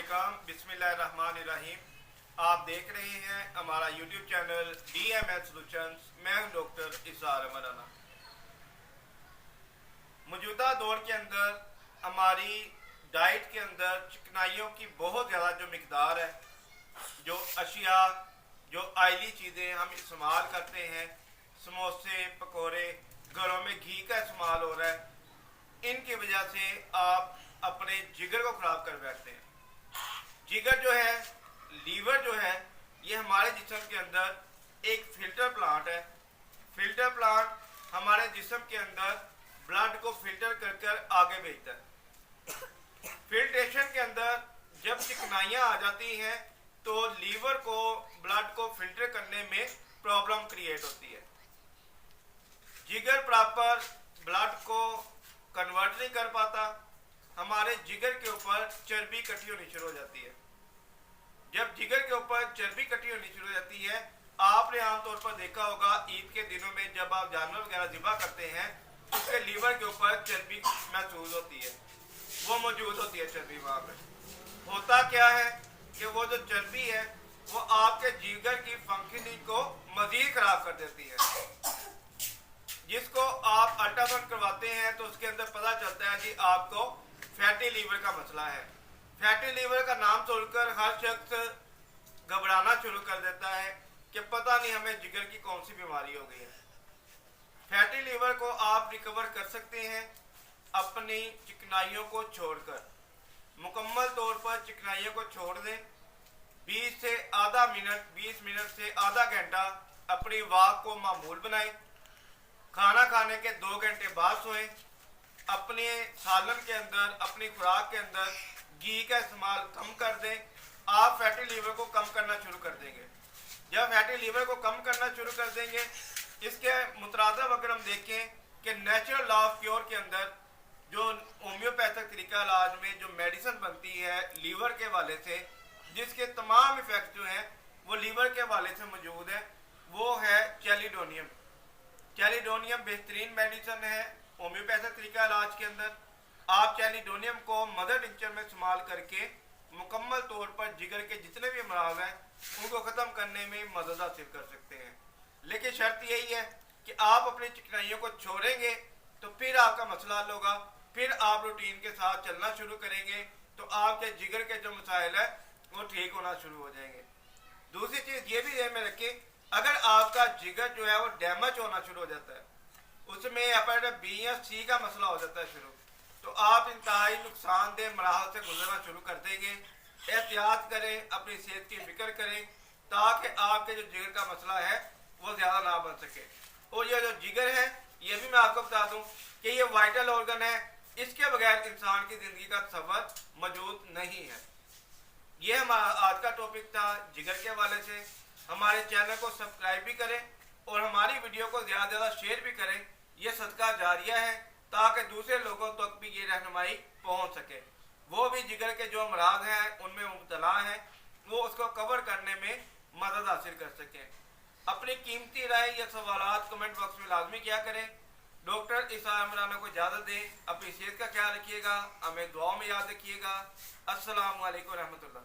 अस्सलामुअलैकुम, बिस्मिल्लाहिर्रहमानिर्रहीम। आप देख रहे हैं हमारा यूट्यूब चैनल DML सॉल्यूशंस। मैं हूं डॉक्टर इज़हार मौलाना। मौजूदा दौर के अंदर हमारी डाइट के अंदर चिकनाइयों की बहुत ज़्यादा जो मिकदार है, जो अशिया, जो आयली चीज़ें हम इस्तेमाल करते हैं, समोसे, पकोड़े, घरों में घी का इस्तेमाल हो रहा है, इनकी वजह से आप अपने जिगर को ख़राब कर बैठते हैं। जिगर जो है, लीवर जो है, ये हमारे जिस्म के अंदर एक फिल्टर प्लांट है। फिल्टर प्लांट हमारे जिस्म के अंदर ब्लड को फिल्टर कर कर आगे भेजता है। फिल्ट्रेशन के अंदर जब चिकनाइयाँ आ जाती हैं तो लीवर को ब्लड को फिल्टर करने में प्रॉब्लम क्रिएट होती है। जिगर प्रॉपर ब्लड को कन्वर्ट नहीं कर पाता, हमारे जिगर के ऊपर चर्बी इकट्ठी होनी शुरू हो जाती है। जब जिगर के ऊपर चर्बी इकट्ठी होनी शुरू हो जाती है, आपने आमतौर पर देखा होगा ईद के दिनों में जब आप जानवर वगैरह ज़िबा करते हैं, उसके लीवर के ऊपर चर्बी महसूस होती है, वो मौजूद होती है चर्बी वहाँ पर। होता क्या है कि वो जो चर्बी है वो आपके जिगर की फंक्शनिंग को मज़ीद ख़राब कर देती है। जिसको आप अल्ट्रासाउंड करवाते हैं तो उसके अंदर पता चलता है कि आपको फैटी लीवर का मसला है। फैटी लीवर का नाम सुनकर हर शख्स घबराना शुरू कर देता है कि पता नहीं हमें जिगर की कौन सी बीमारी हो गई है। फैटी लीवर को आप रिकवर कर सकते हैं अपनी चिकनाइयों को छोड़कर। मुकम्मल तौर पर चिकनाइयों को छोड़ दें। 20 से आधा मिनट, 20 मिनट से आधा घंटा अपनी वॉक को मामूल बनाएं। खाना खाने के 2 घंटे बाद सोएं। अपने सालन के अंदर, अपनी खुराक के अंदर घी का इस्तेमाल कम कर दें। आप फैटी लीवर को कम करना शुरू कर देंगे। जब फैटी लीवर को कम करना शुरू कर देंगे, इसके मुतरादफ अगर हम देखें कि नेचुरल लॉ ऑफ क्योर के अंदर जो होम्योपैथिक तरीका इलाज में जो मेडिसिन बनती है लीवर के हवाले से, जिसके तमाम इफेक्ट जो हैं वो लीवर के हवाले से मौजूद है, वो है चैलिडोनियम। चैलिडोनियम बेहतरीन मेडिसिन है होम्योपैथिक तरीका इलाज के अंदर। आप चैलिडोनियम को मदर टिंचर में इस्तेमाल करके मुकम्मल तौर पर जिगर के जितने भी अमराज हैं उनको ख़त्म करने में मदद हासिल कर सकते हैं। लेकिन शर्त यही है कि आप अपनी चिकनाइयों को छोड़ेंगे तो फिर आपका मसला हल होगा, फिर आप रूटीन के साथ चलना शुरू करेंगे तो आपके जिगर के जो मसाइल है वो ठीक होना शुरू हो जाएंगे। दूसरी चीज़ ये भी ध्यान में रखें, अगर आपका जिगर जो है वो डैमेज होना शुरू हो जाता है, उसमें हेपेटाइटिस बी या सी का मसला हो जाता है शुरू, तो आप इंतहाई नुकसानदेह मराहल से गुजरना शुरू कर देंगे। एहतियात करें, अपनी सेहत की फिक्र करें ताकि आपके जो जिगर का मसला है वो ज़्यादा ना बन सके। और ये जो जिगर है ये भी मैं आपको बता दूं कि ये वाइटल ऑर्गन है, इसके बगैर इंसान की ज़िंदगी का सफ़र मौजूद नहीं है। ये हमारा आज का टॉपिक था जिगर के हवाले से। हमारे चैनल को सब्सक्राइब भी करें और हमारी वीडियो को ज़्यादा से ज़्यादा शेयर भी करें। ये सदका जारिया है ताकि दूसरे लोगों तक भी ये रहनुमाई पहुंच सके। वो भी जिगर के जो अमराज हैं उनमें मुब्तला हैं, वो उसको कवर करने में मदद हासिल कर सकें। अपनी कीमती राय या सवालात कमेंट बॉक्स में लाजमी किया करें। डॉक्टर इज़हार मौलाना को इजाज़त दें। अपनी सेहत का ख्याल रखिएगा, हमें दुआओं में याद रखिएगा। अस्सलामु अलैकुम रहमतुल्लाह।